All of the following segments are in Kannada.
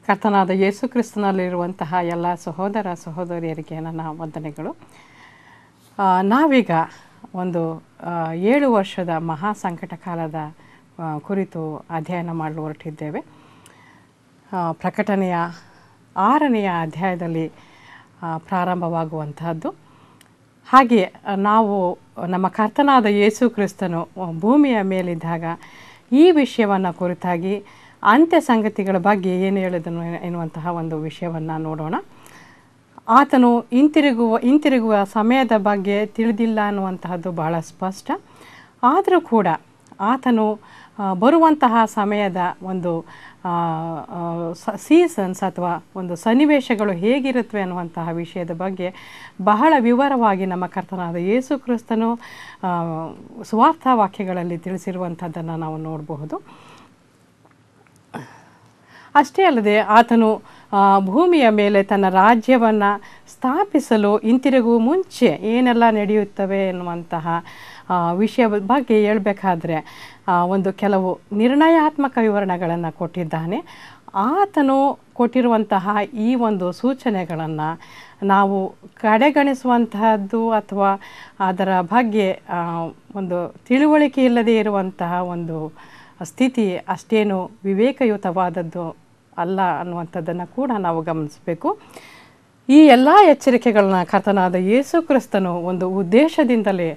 ಕರ್ತನಾದ ಯೇಸು ಕ್ರಿಸ್ತನಲ್ಲಿರುವಂತಹ ಎಲ್ಲ ಸಹೋದರ ಸಹೋದರಿಯರಿಗೆ ನನ್ನ ವಂದನೆಗಳು. ನಾವೀಗ ಒಂದು 7 ವರ್ಷದ ಮಹಾ ಸಂಕಟ ಕಾಲದ ಕುರಿತು ಅಧ್ಯಯನ ಮಾಡಲು ಹೊರಟಿದ್ದೇವೆ. ಪ್ರಕಟಣೆಯ 6ನೆಯ ಅಧ್ಯಾಯದಲ್ಲಿ ಪ್ರಾರಂಭವಾಗುವಂತಹದ್ದು. ಹಾಗೆ ನಾವು ನಮ್ಮ ಕರ್ತನಾದ ಯೇಸು ಕ್ರಿಸ್ತನು ಭೂಮಿಯ ಮೇಲಿದ್ದಾಗ ಈ ವಿಷಯವನ್ನು ಕುರಿತಾಗಿ ಅಂತ್ಯ ಸಂಗತಿಗಳ ಬಗ್ಗೆ ಏನು ಹೇಳಿದನು ಎನ್ನುವಂತಹ ಒಂದು ವಿಷಯವನ್ನು ನೋಡೋಣ. ಆತನು ಹಿಂತಿರುಗುವ ಸಮಯದ ಬಗ್ಗೆ ತಿಳಿದಿಲ್ಲ ಅನ್ನುವಂತಹದ್ದು ಬಹಳ ಸ್ಪಷ್ಟ. ಆದರೂ ಕೂಡ ಆತನು ಬರುವಂತಹ ಸಮಯದ ಒಂದು ಸೀಸನ್ಸ್ ಅಥವಾ ಒಂದು ಸನ್ನಿವೇಶಗಳು ಹೇಗಿರುತ್ತವೆ ಅನ್ನುವಂತಹ ವಿಷಯದ ಬಗ್ಗೆ ಬಹಳ ವಿವರವಾಗಿ ನಮ್ಮ ಕರ್ತನಾದ ಯೇಸು ಕ್ರಿಸ್ತನು ಸುವಾರ್ಥ ವಾಕ್ಯಗಳಲ್ಲಿ ತಿಳಿಸಿರುವಂಥದ್ದನ್ನು ನಾವು ನೋಡಬಹುದು. ಅಷ್ಟೇ ಅಲ್ಲದೆ ಆತನು ಭೂಮಿಯ ಮೇಲೆ ತನ್ನ ರಾಜ್ಯವನ್ನು ಸ್ಥಾಪಿಸಲು ಹಿಂತಿರುಗುವ ಮುಂಚೆ ಏನೆಲ್ಲ ನಡೆಯುತ್ತವೆ ಎನ್ನುವಂತಹ ವಿಷಯದ ಬಗ್ಗೆ ಹೇಳಬೇಕಾದ್ರೆ ಒಂದು ಕೆಲವು ನಿರ್ಣಯಾತ್ಮಕ ವಿವರಣೆಗಳನ್ನು ಕೊಟ್ಟಿದ್ದಾನೆ. ಆತನು ಕೊಟ್ಟಿರುವಂತಹ ಈ ಒಂದು ಸೂಚನೆಗಳನ್ನು ನಾವು ಕಡೆಗಣಿಸುವಂತಹದ್ದು ಅಥವಾ ಅದರ ಬಗ್ಗೆ ಒಂದು ತಿಳುವಳಿಕೆ ಇಲ್ಲದೆ ಇರುವಂತಹ ಒಂದು ಸ್ಥಿತಿ ಅಷ್ಟೇನು ವಿವೇಕಯುತವಾದದ್ದು ಅಲ್ಲ ಅನ್ನುವಂಥದ್ದನ್ನು ಕೂಡ ನಾವು ಗಮನಿಸಬೇಕು. ಈ ಎಲ್ಲ ಎಚ್ಚರಿಕೆಗಳನ್ನ ಕರ್ತನಾದ ಯೇಸು ಕ್ರಿಸ್ತನು ಒಂದು ಉದ್ದೇಶದಿಂದಲೇ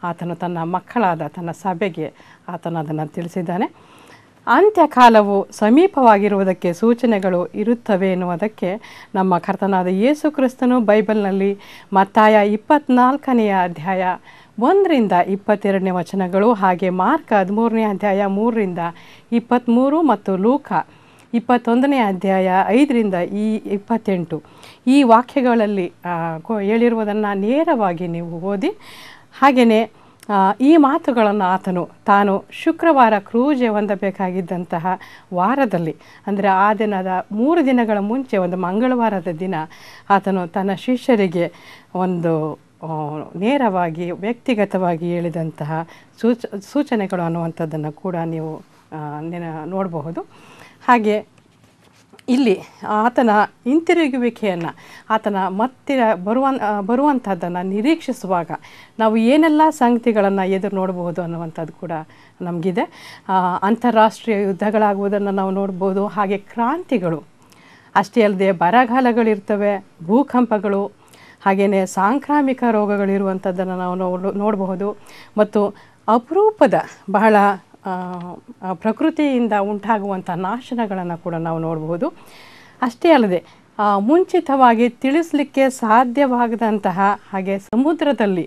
ಆತನು ತನ್ನ ಮಕ್ಕಳಾದ ತನ್ನ ಸಭೆಗೆ ಅದನ್ನು ತಿಳಿಸಿದ್ದಾನೆ. ಅಂತ್ಯಕಾಲವು ಸಮೀಪವಾಗಿರುವುದಕ್ಕೆ ಸೂಚನೆಗಳು ಇರುತ್ತವೆ ಎನ್ನುವುದಕ್ಕೆ ನಮ್ಮ ಕರ್ತನಾದ ಯೇಸು ಕ್ರಿಸ್ತನು ಬೈಬಲ್ನಲ್ಲಿ ಮತ್ತಾಯ 24ನೆಯ ಅಧ್ಯಾಯ 1ರಿಂದ 22ನೇ ವಚನಗಳು, ಹಾಗೆ ಮಾರ್ಕ 13ನೇ ಅಧ್ಯಾಯ 3ರಿಂದ 23 ಮತ್ತು ಲೂಕ 21ನೇ ಅಧ್ಯಾಯ 5ರಿಂದ 28 ಈ ವಾಕ್ಯಗಳಲ್ಲಿ ಹೇಳಿರುವುದನ್ನು ನೇರವಾಗಿ ನೀವು ಓದಿ. ಹಾಗೆಯೇ ಈ ಮಾತುಗಳನ್ನು ಆತನು ತಾನು ಶುಕ್ರವಾರ ಕ್ರೂಜೆ ಹೊಂದಬೇಕಾಗಿದ್ದಂತಹ ವಾರದಲ್ಲಿ, ಅಂದರೆ ಆ ದಿನದ 3 ದಿನಗಳ ಮುಂಚೆ ಒಂದು ಮಂಗಳವಾರದ ದಿನ ಆತನು ತನ್ನ ಶಿಷ್ಯರಿಗೆ ಒಂದು ನೇರವಾಗಿ ವ್ಯಕ್ತಿಗತವಾಗಿ ಹೇಳಿದಂತಹ ಸೂಚನೆಗಳು ಅನ್ನುವಂಥದ್ದನ್ನು ಕೂಡ ನೀವು ನೋಡಬಹುದು. ಹಾಗೆ ಇಲ್ಲಿ ಆತನ ಹಿಂತಿರುಗುವಿಕೆಯನ್ನು ಆತನ ಮತ್ತೆ ಬರುವಂಥದ್ದನ್ನು ನಿರೀಕ್ಷಿಸುವಾಗ ನಾವು ಏನೆಲ್ಲ ಸಂಗತಿಗಳನ್ನು ಎದುರು ನೋಡಬಹುದು ಅನ್ನುವಂಥದ್ದು ಕೂಡ ನಮಗಿದೆ. ಅಂತಾರಾಷ್ಟ್ರೀಯ ಯುದ್ಧಗಳಾಗುವುದನ್ನು ನಾವು ನೋಡ್ಬೋದು. ಹಾಗೆ ಕ್ರಾಂತಿಗಳು ಅಷ್ಟೇ ಅಲ್ಲದೆ ಬರಗಾಲಗಳಿರ್ತವೆ, ಭೂಕಂಪಗಳು, ಹಾಗೆಯೇ ಸಾಂಕ್ರಾಮಿಕ ರೋಗಗಳಿರುವಂಥದ್ದನ್ನು ನಾವು ನೋಡಬಹುದು. ಮತ್ತು ಅಪರೂಪದ ಬಹಳ ಪ್ರಕೃತಿಯಿಂದ ಉಂಟಾಗುವಂಥ ನಾಶನಗಳನ್ನು ಕೂಡ ನಾವು ನೋಡಬಹುದು. ಅಷ್ಟೇ ಅಲ್ಲದೆ ಮುಂಚಿತವಾಗಿ ತಿಳಿಸಲಿಕ್ಕೆ ಸಾಧ್ಯವಾಗದಂತಹ ಹಾಗೆ ಸಮುದ್ರದಲ್ಲಿ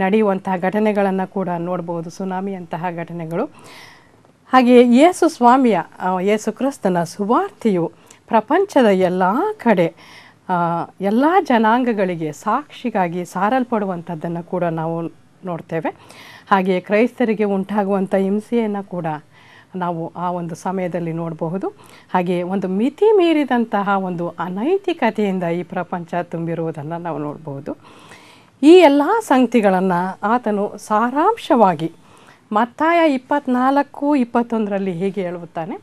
ನಡೆಯುವಂತಹ ಘಟನೆಗಳನ್ನು ಕೂಡ ನೋಡ್ಬೋದು, ಸುನಾಮಿಯಂತಹ ಘಟನೆಗಳು. ಹಾಗೆ ಯೇಸು ಕ್ರಿಸ್ತನ ಸುವಾರ್ತೆಯು ಪ್ರಪಂಚದ ಎಲ್ಲ ಕಡೆ ಎಲ್ಲ ಜನಾಂಗಗಳಿಗೆ ಸಾಕ್ಷಿಗಾಗಿ ಸಾರಲ್ಪಡುವಂಥದ್ದನ್ನು ಕೂಡ ನಾವು ನೋಡ್ತೇವೆ. ಹಾಗೆ ಕ್ರೈಸ್ತರಿಗೆ ಉಂಟಾಗುವಂಥ ಹಿಂಸೆಯನ್ನು ಕೂಡ ನಾವು ಆ ಒಂದು ಸಮಯದಲ್ಲಿ ನೋಡಬಹುದು. ಹಾಗೆ ಒಂದು ಮಿತಿ ಮೀರಿದಂತಹ ಒಂದು ಅನೈತಿಕತೆಯಿಂದ ಈ ಪ್ರಪಂಚ ತುಂಬಿರುವುದನ್ನು ನಾವು ನೋಡಬಹುದು. ಈ ಎಲ್ಲ ಸಂಗತಿಗಳನ್ನು ಆತನು ಸಾರಾಂಶವಾಗಿ ಮತ್ತಾಯ 24:21 ಹೀಗೆ ಹೇಳುತ್ತಾನೆ: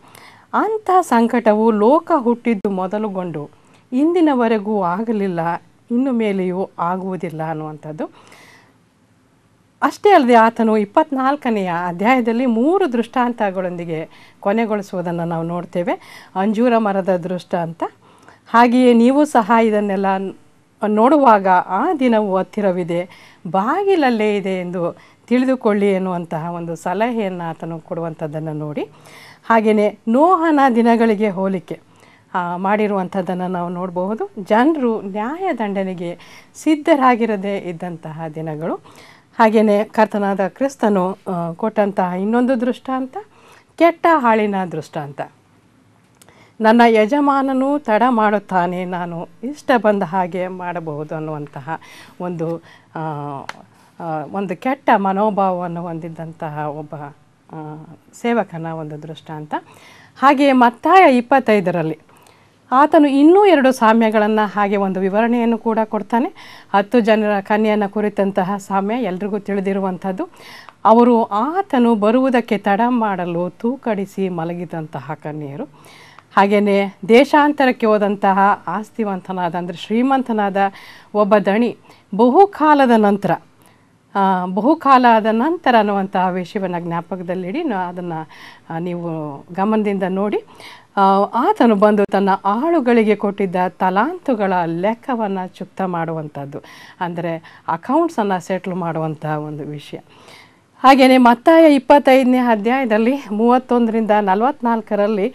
ಅಂಥ ಸಂಕಟವು ಲೋಕ ಹುಟ್ಟಿದ್ದು ಮೊದಲುಗೊಂಡು ಇಂದಿನವರೆಗೂ ಆಗಲಿಲ್ಲ, ಇನ್ನು ಮೇಲೆಯೂ ಆಗುವುದಿಲ್ಲ ಅನ್ನುವಂಥದ್ದು. ಅಷ್ಟೇ ಅಲ್ಲದೆ ಆತನು 24ನೆಯ ಅಧ್ಯಾಯದಲ್ಲಿ 3 ದೃಷ್ಟಾಂತಗಳೊಂದಿಗೆ ಕೊನೆಗೊಳಿಸುವುದನ್ನು ನಾವು ನೋಡ್ತೇವೆ. ಅಂಜೂರ ಮರದ ದೃಷ್ಟಾಂತ, ಹಾಗೆಯೇ ನೀವು ಸಹ ಇದನ್ನೆಲ್ಲ ನೋಡುವಾಗ ಆ ದಿನವು ಹತ್ತಿರವಿದೆ, ಬಾಗಿಲಲ್ಲೇ ಇದೆ ಎಂದು ತಿಳಿದುಕೊಳ್ಳಿ ಎನ್ನುವಂತಹ ಒಂದು ಸಲಹೆಯನ್ನು ಆತನು ಕೊಡುವಂಥದ್ದನ್ನು ನೋಡಿ. ಹಾಗೆಯೇ ನೋಹನ ದಿನಗಳಿಗೆ ಹೋಲಿಕೆ ಮಾಡಿರುವಂಥದ್ದನ್ನು ನಾವು ನೋಡಬಹುದು. ಜನರು ನ್ಯಾಯದಂಡನೆಗೆ ಸಿದ್ಧರಾಗಿರದೇ ಇದ್ದಂತಹ ದಿನಗಳು. ಹಾಗೆಯೇ ಕರ್ತನಾದ ಕ್ರಿಸ್ತನು ಕೊಟ್ಟಂತಹ ಇನ್ನೊಂದು ದೃಷ್ಟಾಂತ ಕೆಟ್ಟ ಹಾಳಿನ ದೃಷ್ಟಾಂತ. ನನ್ನ ಯಜಮಾನನು ತಡ ಮಾಡುತ್ತಾನೆ, ನಾನು ಇಷ್ಟ ಬಂದ ಹಾಗೆ ಮಾಡಬಹುದು ಅನ್ನುವಂತಹ ಒಂದು ಕೆಟ್ಟ ಮನೋಭಾವವನ್ನು ಹೊಂದಿದ್ದಂತಹ ಒಬ್ಬ ಸೇವಕನ ಒಂದು ದೃಷ್ಟಾಂತ. ಹಾಗೆಯೇ ಮತ್ತಾಯ 25ರಲ್ಲಿ ಆತನು ಇನ್ನೂ 2 ಸಾಮ್ಯಗಳನ್ನು ಹಾಗೆ ಒಂದು ವಿವರಣೆಯನ್ನು ಕೂಡ ಕೊಡ್ತಾನೆ. 10 ಜನರ ಕನ್ಯೆಯನ್ನು ಕುರಿತಂತಹ ಸಾಮ್ಯ ಎಲ್ರಿಗೂ ತಿಳಿದಿರುವಂಥದ್ದು. ಅವರು ಆತನು ಬರುವುದಕ್ಕೆ ತಡ ಮಾಡಲು ತೂಕಡಿಸಿ ಮಲಗಿದಂತಹ ಕನ್ಯೆಯರು. ಹಾಗೆಯೇ ದೇಶಾಂತರಕ್ಕೆ ಹೋದಂತಹ ಆಸ್ತಿವಂತನಾದ ಅಂದರೆ ಶ್ರೀಮಂತನಾದ ಒಬ್ಬ ದಣಿ ಬಹುಕಾಲದ ನಂತರ ಅನ್ನುವಂತಹ ವಿಷಯವನ್ನು ಜ್ಞಾಪಕದಲ್ಲಿಡಿ ಅದನ್ನು ನೀವು ಗಮನದಿಂದ ನೋಡಿ. ಆತನು ಬಂದು ತನ್ನ ಆಳುಗಳಿಗೆ ಕೊಟ್ಟಿದ್ದ ತಲಾಂತುಗಳ ಲೆಕ್ಕವನ್ನು ಚುಕ್ತ ಮಾಡುವಂಥದ್ದು, ಅಂದರೆ ಅಕೌಂಟ್ಸನ್ನು ಸೆಟ್ಲ್ ಮಾಡುವಂತಹ ಒಂದು ವಿಷಯ. ಹಾಗೆಯೇ ಮತ್ತಾಯ 25ನೇ ಅಧ್ಯಾಯದಲ್ಲಿ 31ರಿಂದ 44ರಲ್ಲಿ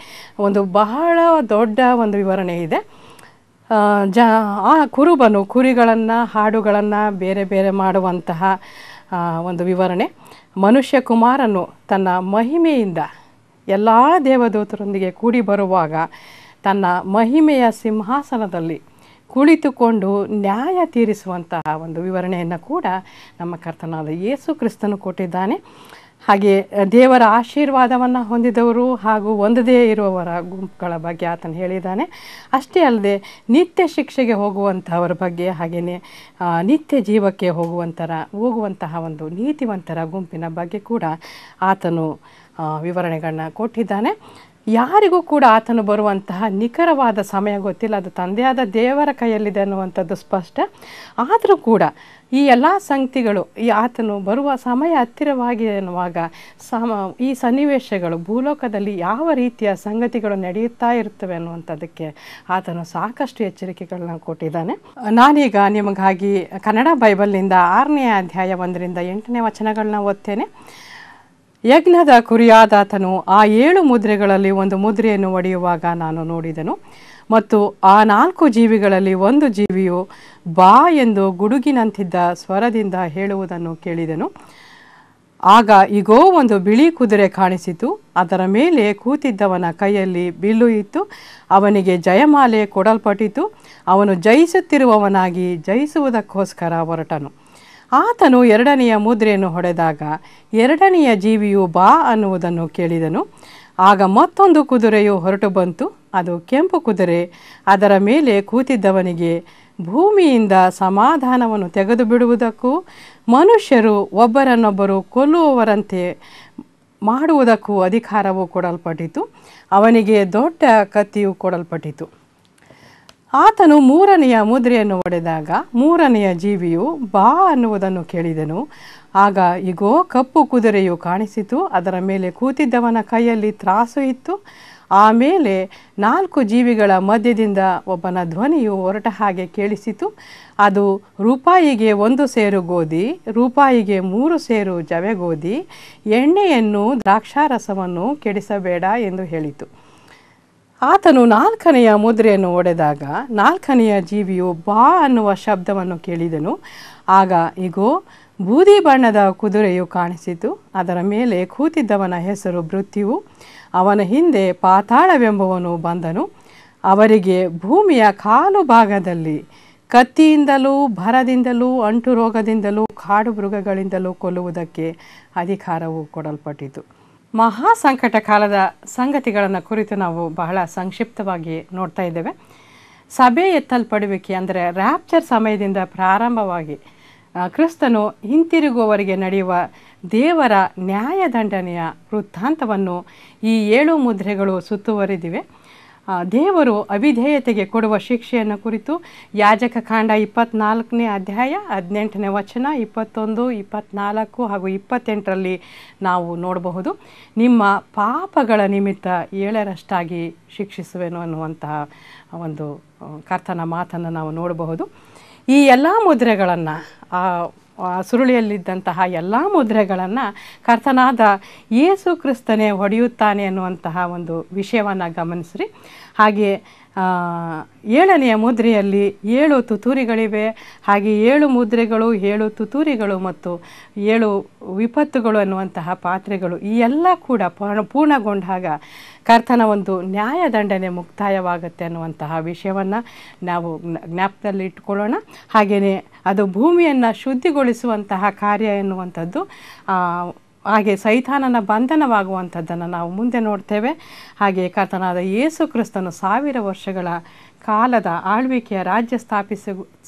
ಒಂದು ಬಹಳ ದೊಡ್ಡ ಒಂದು ವಿವರಣೆ ಇದೆ. ಆ ಕುರುಬನು ಕುರಿಗಳನ್ನು ಹಾಡುಗಳನ್ನು ಬೇರೆ ಬೇರೆ ಮಾಡುವಂತಹ ಒಂದು ವಿವರಣೆ. ಮನುಷ್ಯ ಕುಮಾರನು ತನ್ನ ಮಹಿಮೆಯಿಂದ ಎಲ್ಲ ದೇವದೂತರೊಂದಿಗೆ ಕೂಡಿ ಬರುವಾಗ ತನ್ನ ಮಹಿಮೆಯ ಸಿಂಹಾಸನದಲ್ಲಿ ಕುಳಿತುಕೊಂಡು ನ್ಯಾಯ ತೀರಿಸುವಂತಹ ಒಂದು ವಿವರಣೆಯನ್ನು ಕೂಡ ನಮ್ಮ ಕರ್ತನಾದ ಯೇಸು ಕ್ರಿಸ್ತನು ಕೊಟ್ಟಿದ್ದಾನೆ. ಹಾಗೆ ದೇವರ ಆಶೀರ್ವಾದವನ್ನು ಹೊಂದಿದವರು ಹಾಗೂ ಹೊಂದದೇ ಇರುವವರ ಗುಂಪುಗಳ ಬಗ್ಗೆ ಆತನು ಹೇಳಿದ್ದಾನೆ. ಅಷ್ಟೇ ಅಲ್ಲದೆ ನಿತ್ಯ ಶಿಕ್ಷೆಗೆ ಹೋಗುವಂತಹವರ ಬಗ್ಗೆ, ಹಾಗೆಯೇ ನಿತ್ಯ ಜೀವಕ್ಕೆ ಹೋಗುವಂತಹ ಒಂದು ನೀತಿವಂತರ ಗುಂಪಿನ ಬಗ್ಗೆ ಕೂಡ ಆತನು ವಿವರಣೆಗಳನ್ನ ಕೊಟ್ಟಿದ್ದಾನೆ. ಯಾರಿಗೂ ಕೂಡ ಆತನು ಬರುವಂತಹ ನಿಖರವಾದ ಸಮಯ ಗೊತ್ತಿಲ್ಲ, ಅದು ತಂದೆಯಾದ ದೇವರ ಕೈಯಲ್ಲಿದೆ ಅನ್ನುವಂಥದ್ದು ಸ್ಪಷ್ಟ. ಆದರೂ ಕೂಡ ಈ ಎಲ್ಲ ಸಂಗತಿಗಳು ಆತನು ಬರುವ ಸಮಯ ಹತ್ತಿರವಾಗಿದೆ ಎನ್ನುವಾಗ ಈ ಸನ್ನಿವೇಶಗಳು ಭೂಲೋಕದಲ್ಲಿ ಯಾವ ರೀತಿಯ ಸಂಗತಿಗಳು ನಡೆಯುತ್ತಾ ಇರ್ತವೆ ಅನ್ನುವಂಥದ್ದಕ್ಕೆ ಆತನು ಸಾಕಷ್ಟು ಎಚ್ಚರಿಕೆಗಳನ್ನ ಕೊಟ್ಟಿದ್ದಾನೆ. ನಾನೀಗ ನಿಮಗಾಗಿ ಕನ್ನಡ ಬೈಬಲ್ನಿಂದ 6ನೇ ಅಧ್ಯಾಯ 1ರಿಂದ 8ನೇ ವಚನಗಳನ್ನ ಓದ್ತೇನೆ. ಯಜ್ಞದ ಕುರಿಯಾದಾತನು ಆ 7 ಮುದ್ರೆಗಳಲ್ಲಿ ಒಂದು ಮುದ್ರೆಯನ್ನು ಒಡೆಯುವಾಗ ನಾನು ನೋಡಿದೆನು, ಮತ್ತು ಆ 4 ಜೀವಿಗಳಲ್ಲಿ ಒಂದು ಜೀವಿಯು ಬಾ ಎಂದು ಗುಡುಗಿನಂತಿದ್ದ ಸ್ವರದಿಂದ ಹೇಳುವುದನ್ನು ಕೇಳಿದೆನು. ಆಗ ಇಗೋ, ಒಂದು ಬಿಳಿ ಕುದುರೆ ಕಾಣಿಸಿತು. ಅದರ ಮೇಲೆ ಕೂತಿದ್ದವನ ಕೈಯಲ್ಲಿ ಬಿಲ್ಲು ಇತ್ತು. ಅವನಿಗೆ ಜಯಮಾಲೆ ಕೊಡಲ್ಪಟ್ಟಿತು. ಅವನು ಜಯಿಸುತ್ತಿರುವವನಾಗಿ ಜಯಿಸುವುದಕ್ಕೋಸ್ಕರ ಹೊರಟನು. ಆತನು 2ನೆಯ ಮುದ್ರೆಯನ್ನು ಹೊಡೆದಾಗ 2ನೆಯ ಜೀವಿಯು ಬಾ ಅನ್ನುವುದನ್ನು ಕೇಳಿದನು. ಆಗ ಮತ್ತೊಂದು ಕುದುರೆಯು ಹೊರಟು ಬಂತು. ಅದು ಕೆಂಪು ಕುದುರೆ. ಅದರ ಮೇಲೆ ಕೂತಿದ್ದವನಿಗೆ ಭೂಮಿಯಿಂದ ಸಮಾಧಾನವನ್ನು ತೆಗೆದು ಬಿಡುವುದಕ್ಕೂ ಮನುಷ್ಯರು ಒಬ್ಬರನ್ನೊಬ್ಬರು ಕೊಲ್ಲುವವರಂತೆ ಮಾಡುವುದಕ್ಕೂ ಅಧಿಕಾರವು ಕೊಡಲ್ಪಟ್ಟಿತು. ಅವನಿಗೆ ದೊಡ್ಡ ಕತ್ತಿಯು ಕೊಡಲ್ಪಟ್ಟಿತು. ಆತನು 3ನೆಯ ಮುದ್ರೆಯನ್ನು ಒಡೆದಾಗ 3ನೆಯ ಜೀವಿಯು ಬಾ ಅನ್ನುವುದನ್ನು ಕೇಳಿದನು. ಆಗ ಇಗೋ, ಕಪ್ಪು ಕುದುರೆಯು ಕಾಣಿಸಿತು. ಅದರ ಮೇಲೆ ಕೂತಿದ್ದವನ ಕೈಯಲ್ಲಿ ತ್ರಾಸು ಇತ್ತು. ಆಮೇಲೆ 4 ಜೀವಿಗಳ ಮಧ್ಯದಿಂದ ಒಬ್ಬನ ಧ್ವನಿಯು ಹೊರಟ ಹಾಗೆ ಕೇಳಿಸಿತು. ಅದು ರೂಪಾಯಿಗೆ 1 ಸೇರು ಗೋಧಿ, ರೂಪಾಯಿಗೆ 3 ಸೇರು ಜವೆಗೋಧಿ, ಎಣ್ಣೆಯನ್ನು ದ್ರಾಕ್ಷಾರಸವನ್ನು ಕೆಡಿಸಬೇಡ ಎಂದು ಹೇಳಿತು. ಆತನು 4ನೆಯ ಮುದ್ರೆಯನ್ನು ಒಡೆದಾಗ 4ನೆಯ ಜೀವಿಯು ಬಾ ಅನ್ನುವ ಶಬ್ದವನ್ನು ಕೇಳಿದನು. ಆಗ ಇಗೋ, ಬೂದಿ ಬಣ್ಣದ ಕುದುರೆಯು ಕಾಣಿಸಿತು. ಅದರ ಮೇಲೆ ಕೂತಿದ್ದವನ ಹೆಸರು ಮೃತ್ಯುವು. ಅವನ ಹಿಂದೆ ಪಾತಾಳವೆಂಬುವನು ಬಂದನು. ಅವರಿಗೆ ಭೂಮಿಯ ಕಾಲು ಭಾಗದಲ್ಲಿ ಕತ್ತಿಯಿಂದಲೂ ಭರದಿಂದಲೂ ಅಂಟು ರೋಗದಿಂದಲೂ ಕಾಡು ಮೃಗಗಳಿಂದಲೂ ಕೊಲ್ಲುವುದಕ್ಕೆ ಅಧಿಕಾರವು ಕೊಡಲ್ಪಟ್ಟಿತು. ಮಹಾ ಸಂಕಟ ಕಾಲದ ಸಂಗತಿಗಳನ್ನು ಕುರಿತು ನಾವು ಬಹಳ ಸಂಕ್ಷಿಪ್ತವಾಗಿ ನೋಡ್ತಾ ಇದ್ದೇವೆ. ಸಭೆ ಎತ್ತಲ್ಪಡುವಿಕೆ ಅಂದರೆ ರ್ಯಾಪ್ಚರ್ ಸಮಯದಿಂದ ಪ್ರಾರಂಭವಾಗಿ ಕ್ರಿಸ್ತನು ಹಿಂತಿರುಗುವವರೆಗೆ ನಡೆಯುವ ದೇವರ ನ್ಯಾಯದಂಡನೆಯ ವೃತ್ತಾಂತವನ್ನು ಈ 7 ಮುದ್ರೆಗಳು ಸುತ್ತುವರಿದಿವೆ. ದೇವರು ಅವಿಧೇಯತೆಗೆ ಕೊಡುವ ಶಿಕ್ಷೆಯನ್ನು ಕುರಿತು ಯಾಜಕ ಕಾಂಡ 24ನೇ ಅಧ್ಯಾಯ 18ನೇ ವಚನ 21, 24 ಹಾಗೂ 28ರಲ್ಲಿ ನಾವು ನೋಡಬಹುದು. ನಿಮ್ಮ ಪಾಪಗಳ ನಿಮಿತ್ತ 7ರಷ್ಟಾಗಿ ಶಿಕ್ಷಿಸುವೆನು ಅನ್ನುವಂತಹ ಒಂದು ಕರ್ತನ ಮಾತನ್ನು ನಾವು ನೋಡಬಹುದು. ಈ ಎಲ್ಲ ಮುದ್ರೆಗಳನ್ನು ಸುರುಳಿಯಲ್ಲಿದ್ದಂತಹ ಎಲ್ಲ ಮುದ್ರೆಗಳನ್ನು ಕರ್ತನಾದ ಯೇಸು ಕ್ರಿಸ್ತನೇ ಹೊಡೆಯುತ್ತಾನೆ ಅನ್ನುವಂತಹ ಒಂದು ವಿಷಯವನ್ನು ಗಮನಿಸ್ರಿ. ಹಾಗೆ 7ನೆಯ ಮುದ್ರೆಯಲ್ಲಿ 7 ತುತ್ತೂರಿಗಳಿವೆ. ಹಾಗೆ 7 ಮುದ್ರೆಗಳು, 7 ತುತ್ತೂರಿಗಳು ಮತ್ತು 7 ವಿಪತ್ತುಗಳು ಅನ್ನುವಂತಹ ಪಾತ್ರೆಗಳು ಈ ಎಲ್ಲ ಕೂಡ ಪೂರ್ಣಗೊಂಡಾಗ ಕರ್ತನ ಒಂದು ನ್ಯಾಯದಂಡನೆ ಮುಕ್ತಾಯವಾಗುತ್ತೆ ಅನ್ನುವಂತಹ ವಿಷಯವನ್ನು ನಾವು ಜ್ಞಾಪಕದಲ್ಲಿ ಇಟ್ಕೊಳ್ಳೋಣ. ಹಾಗೆಯೇ ಅದು ಭೂಮಿಯನ್ನು ಶುದ್ಧಿಗೊಳಿಸುವಂತಹ ಕಾರ್ಯ ಎನ್ನುವಂಥದ್ದು, ಹಾಗೆ ಸೈತಾನನ ಬಂಧನವಾಗುವಂಥದ್ದನ್ನು ನಾವು ಮುಂದೆ ನೋಡ್ತೇವೆ. ಹಾಗೆ ಕರ್ತನಾದ ಯೇಸು ಕ್ರಿಸ್ತನು 1000 ವರ್ಷಗಳ ಕಾಲದ ಆಳ್ವಿಕೆಯ ರಾಜ್ಯ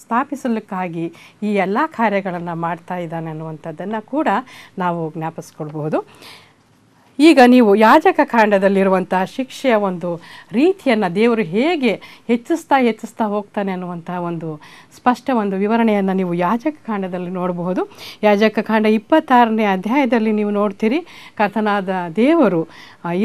ಸ್ಥಾಪಿಸಲಿಕ್ಕಾಗಿ ಈ ಎಲ್ಲ ಕಾರ್ಯಗಳನ್ನು ಮಾಡ್ತಾ ಇದ್ದಾನೆ ಅನ್ನುವಂಥದ್ದನ್ನು ಕೂಡ ನಾವು ಜ್ಞಾಪಿಸ್ಕೊಳ್ಬಹುದು. ಈಗ ನೀವು ಯಾಜಕ ಕಾಂಡದಲ್ಲಿರುವಂತಹ ಶಿಕ್ಷೆಯ ಒಂದು ರೀತಿಯನ್ನು ದೇವರು ಹೇಗೆ ಹೆಚ್ಚಿಸ್ತಾ ಹೋಗ್ತಾನೆ ಅನ್ನುವಂತಹ ಒಂದು ಸ್ಪಷ್ಟ ಒಂದು ವಿವರಣೆಯನ್ನು ನೀವು ಯಾಜಕ ಕಾಂಡದಲ್ಲಿ ನೋಡಬಹುದು. ಯಾಜಕ ಕಾಂಡ 26ನೇ ಅಧ್ಯಾಯದಲ್ಲಿ ನೀವು ನೋಡ್ತೀರಿ, ಕರ್ತನಾದ ದೇವರು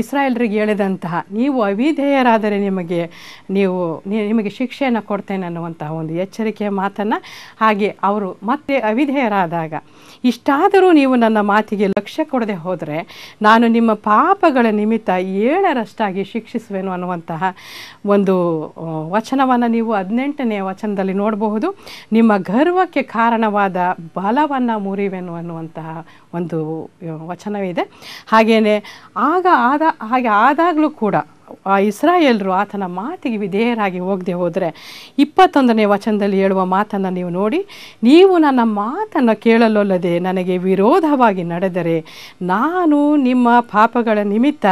ಇಸ್ರಾಯೇಲರಿಗೆ ಹೇಳಿದಂತಹ ನೀವು ಅವಿಧೇಯರಾದರೆ ನಿಮಗೆ ಶಿಕ್ಷೆಯನ್ನು ಕೊಡ್ತೇನೆ ಅನ್ನುವಂತಹ ಒಂದು ಎಚ್ಚರಿಕೆಯ ಮಾತನ್ನು, ಹಾಗೆ ಅವರು ಮತ್ತೆ ಅವಿಧೇಯರಾದಾಗ ಇಷ್ಟಾದರೂ ನೀವು ನನ್ನ ಮಾತಿಗೆ ಲಕ್ಷ್ಯ ಕೊಡದೆ ಹೋದರೆ ನಾನು ನಿಮ್ಮ ಪಾಪಗಳ ನಿಮಿತ್ತ 7ರಷ್ಟಾಗಿ ಶಿಕ್ಷಿಸುವೆನು ಅನ್ನುವಂತಹ ಒಂದು ವಚನವನ್ನು ನೀವು 18ನೇ ವಚನದಲ್ಲಿ ನೋಡಬಹುದು. ನಿಮ್ಮ ಗರ್ವಕ್ಕೆ ಕಾರಣವಾದ ಬಲವನ್ನು ಮುರಿವೆನು ಅನ್ನುವಂತಹ ಒಂದು ವಚನವಿದೆ. ಹಾಗೆಯೇ ಹಾಗೆ ಆದಾಗಲೂ ಕೂಡ ಇಸ್ರಾಯೇಲರು ಆತನ ಮಾತಿಗೆ ವಿಧೇಯರಾಗಿ ಹೋಗದೆ ಹೋದರೆ 21ನೇ ವಚನದಲ್ಲಿ ಹೇಳುವ ಮಾತನ್ನು ನೀವು ನೋಡಿ, ನೀವು ನನ್ನ ಮಾತನ್ನು ಕೇಳಲೊಲ್ಲದೆ ನನಗೆ ವಿರೋಧವಾಗಿ ನಡೆದರೆ ನಾನು ನಿಮ್ಮ ಪಾಪಗಳ ನಿಮಿತ್ತ